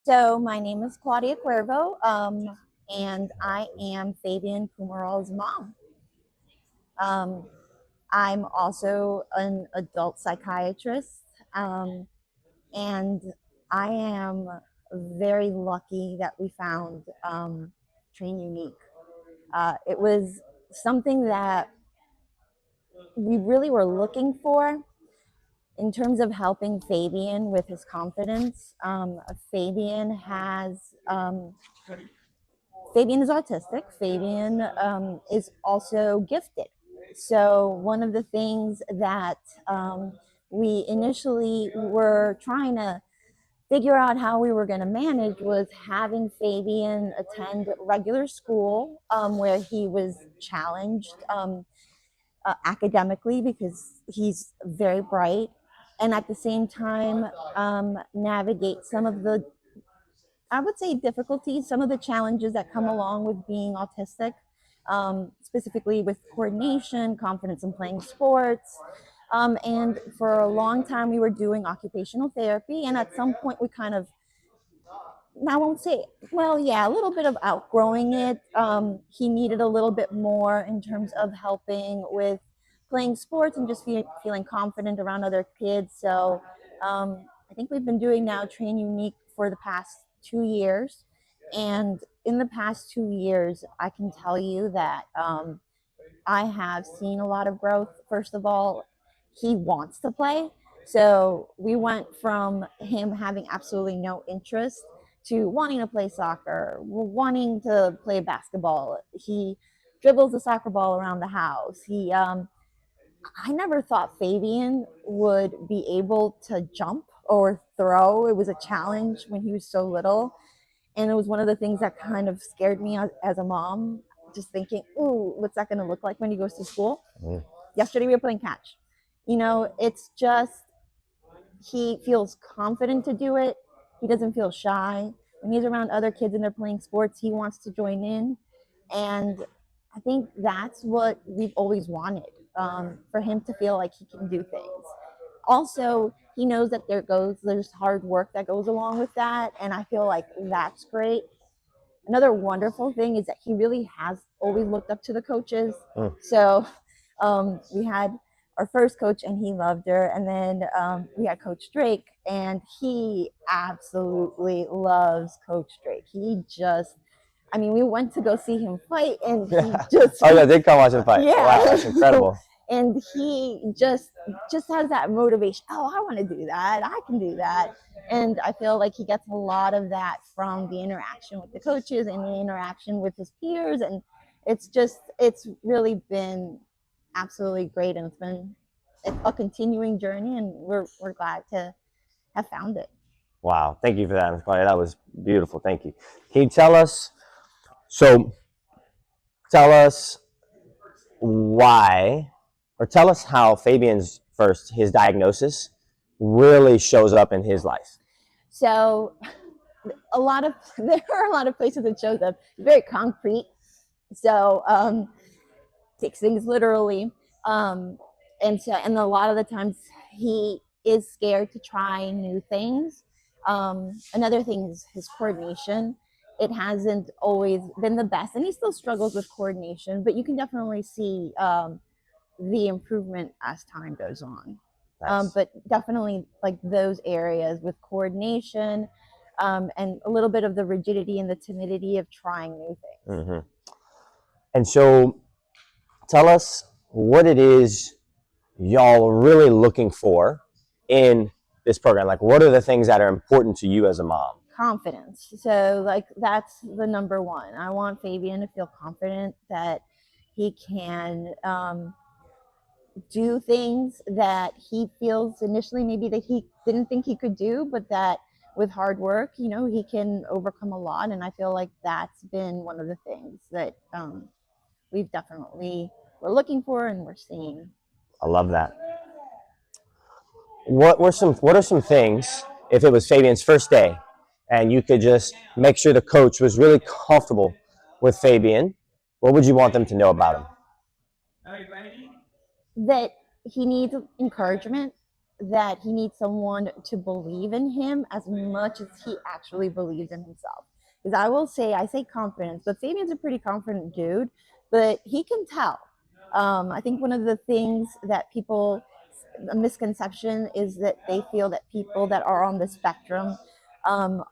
So my name is Claudia Cuervo, and I am Fabian Pumaral's mom. Um, I'm also an adult psychiatrist, and I am very lucky that we found Train Unique. It was something that we really were looking for in terms of helping Fabian with his confidence. Fabian has Fabian is autistic. Fabian is also gifted. So, one of the things that we initially were trying to figure out how we were going to manage was having Fabian attend regular school where he was challenged academically because he's very bright, and at the same time navigate some of the, I would say, difficulties, some of the challenges that come along with being autistic, specifically with coordination, confidence in playing sports. And for a long time, we were doing occupational therapy. And at some point, we kind of, I won't say, well, yeah, a little bit of outgrowing it. He needed a little bit more in terms of helping with playing sports and just feeling confident around other kids. So I think we've been doing now Train Unique for the past 2 years. And in the past 2 years, I can tell you that I have seen a lot of growth. First of all, he wants to play. So we went from him having absolutely no interest to wanting to play soccer, wanting to play basketball. He dribbles the soccer ball around the house. I never thought Fabian would be able to jump or throw. It was a challenge when he was so little. And it was one of the things that kind of scared me as a mom, just thinking, ooh, what's that going to look like when he goes to school? Mm. Yesterday we were playing catch. It's just, he feels confident to do it. He doesn't feel shy. When he's around other kids and they're playing sports, he wants to join in. And I think that's what we've always wanted, for him to feel like he can do things. Also, he knows that there's hard work that goes along with that, and I feel like that's great. Another wonderful thing is that he really has always looked up to the coaches. So we had our first coach and he loved her, and then we had Coach Drake, and he absolutely loves Coach Drake. We went to go see him fight, and he just oh yeah, they come watch him fight. Yeah, wow, that's incredible. And he just has that motivation. Oh, I want to do that. I can do that. And I feel like he gets a lot of that from the interaction with the coaches and the interaction with his peers, and it's really been absolutely great, and it's been a continuing journey, and we're glad to have found it. Wow, thank you for that, Ms. Claudia. That was beautiful. Thank you. Can you tell us why, or tell us how Fabian's his diagnosis really shows up in his life? So there are a lot of places it shows up. It's very concrete. So takes things literally. And a lot of the times he is scared to try new things. Another thing is his coordination. It hasn't always been the best, and he still struggles with coordination, but you can definitely see the improvement as time goes on. Nice. But definitely like those areas with coordination, and a little bit of the rigidity and the timidity of trying new things. Mm-hmm. And so tell us what it is y'all are really looking for in this program. Like, what are the things that are important to you as a mom? Confidence. So like that's the number one. I want Fabian to feel confident that he can do things that he feels initially maybe that he didn't think he could do, but that with hard work, he can overcome a lot. And I feel like that's been one of the things that we're looking for and we're seeing. I love that. What are some things, if it was Fabian's first day and you could just make sure the coach was really comfortable with Fabian, what would you want them to know about him? That he needs encouragement, that he needs someone to believe in him as much as he actually believes in himself. Because I say confidence, but Fabian's a pretty confident dude, but he can tell. I think one of the things that people, a misconception is that they feel that people that are on the spectrum um,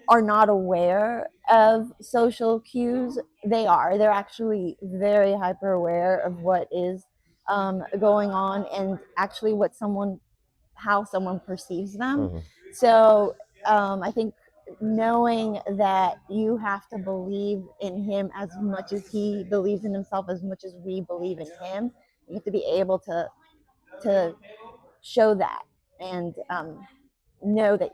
are not aware of social cues. They are. They're actually very hyper aware of what is going on and actually how someone perceives them. Mm-hmm. So I think knowing that you have to believe in him as much as he believes in himself, as much as we believe in him, you have to be able to show that and know that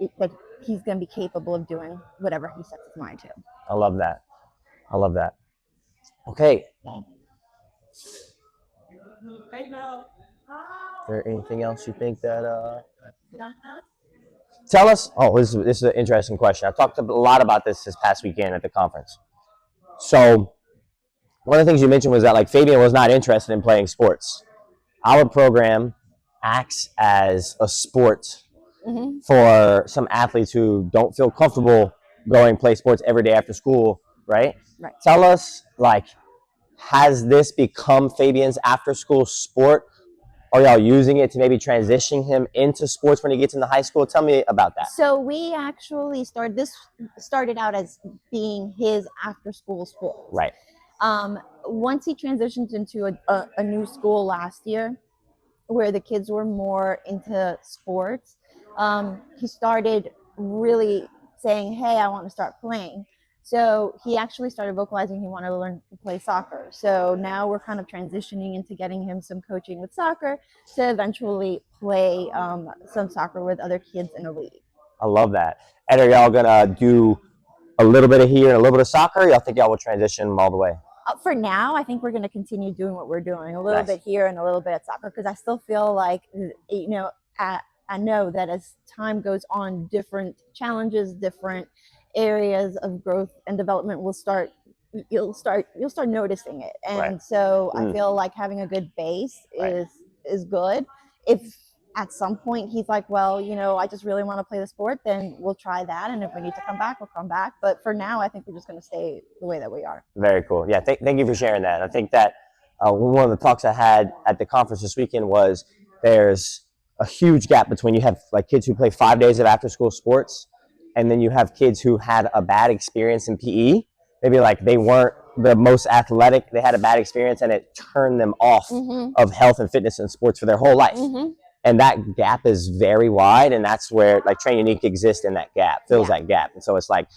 he's going to be capable of doing whatever he sets his mind to. I love that. I love that. Okay. Is there anything else you think that tell us? Oh, this is an interesting question. I talked a lot about this past weekend at the conference. So one of the things you mentioned was that like Fabian was not interested in playing sports. Our program acts as a sport for some athletes who don't feel comfortable going play sports every day after school, right? Right. Tell us, like, has this become Fabian's after school sport? Are y'all using it to maybe transition him into sports when he gets into high school? Tell me about that. So we actually started out as being his after school sport. Right. Once he transitioned into a new school last year, where the kids were more into sports, he started really saying, hey, I want to start playing. So he actually started vocalizing he wanted to learn to play soccer. So now we're kind of transitioning into getting him some coaching with soccer to eventually play some soccer with other kids in a league. I love that. And are y'all going to do a little bit of here and a little bit of soccer? Y'all think y'all will transition all the way? For now, I think we're going to continue doing what we're doing, a little bit here and a little bit at soccer, because I still feel like, I know that as time goes on, different challenges, different areas of growth and development you'll start noticing it. And so I feel like having a good base is good. If at some point he's like, well, I just really want to play the sport, then we'll try that. And if we need to come back, we'll come back. But for now, I think we're just going to stay the way that we are. Very cool. Yeah, thank you for sharing that. I think that one of the talks I had at the conference this weekend was there's a huge gap between you have like kids who play 5 days of after school sports, and then you have kids who had a bad experience in PE. Maybe like they weren't the most athletic, they had a bad experience and it turned them off of health and fitness and sports for their whole life. And that gap is very wide, and that's where like Train Unique exists in that gap, fills that gap. And so it's like,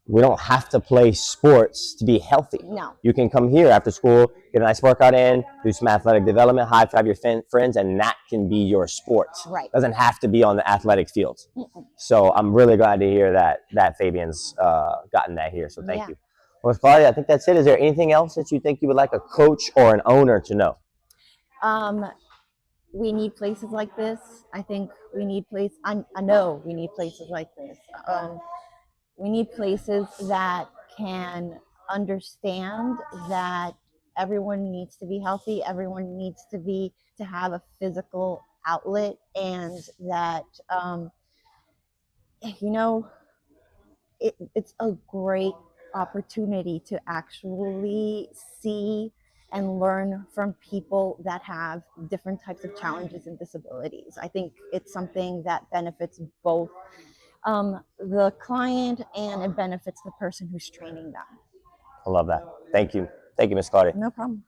we don't have to play sports to be healthy. No. You can come here after school, get a nice workout in, do some athletic development, high five your friends, and that can be your sport. Right. It doesn't have to be on the athletic field. So I'm really glad to hear that Fabian's gotten that here. So thank you. Well, Claudia, I think that's it. Is there anything else that you think you would like a coach or an owner to know? We need places like this. I think we need I know we need places like this. We need places that can understand that everyone needs to be healthy. Everyone needs to have a physical outlet, and that, it's a great opportunity to actually see and learn from people that have different types of challenges and disabilities. I think it's something that benefits both the client and it benefits the person who's training them. I love that. Thank you. Thank you, Ms. Claudia. No problem.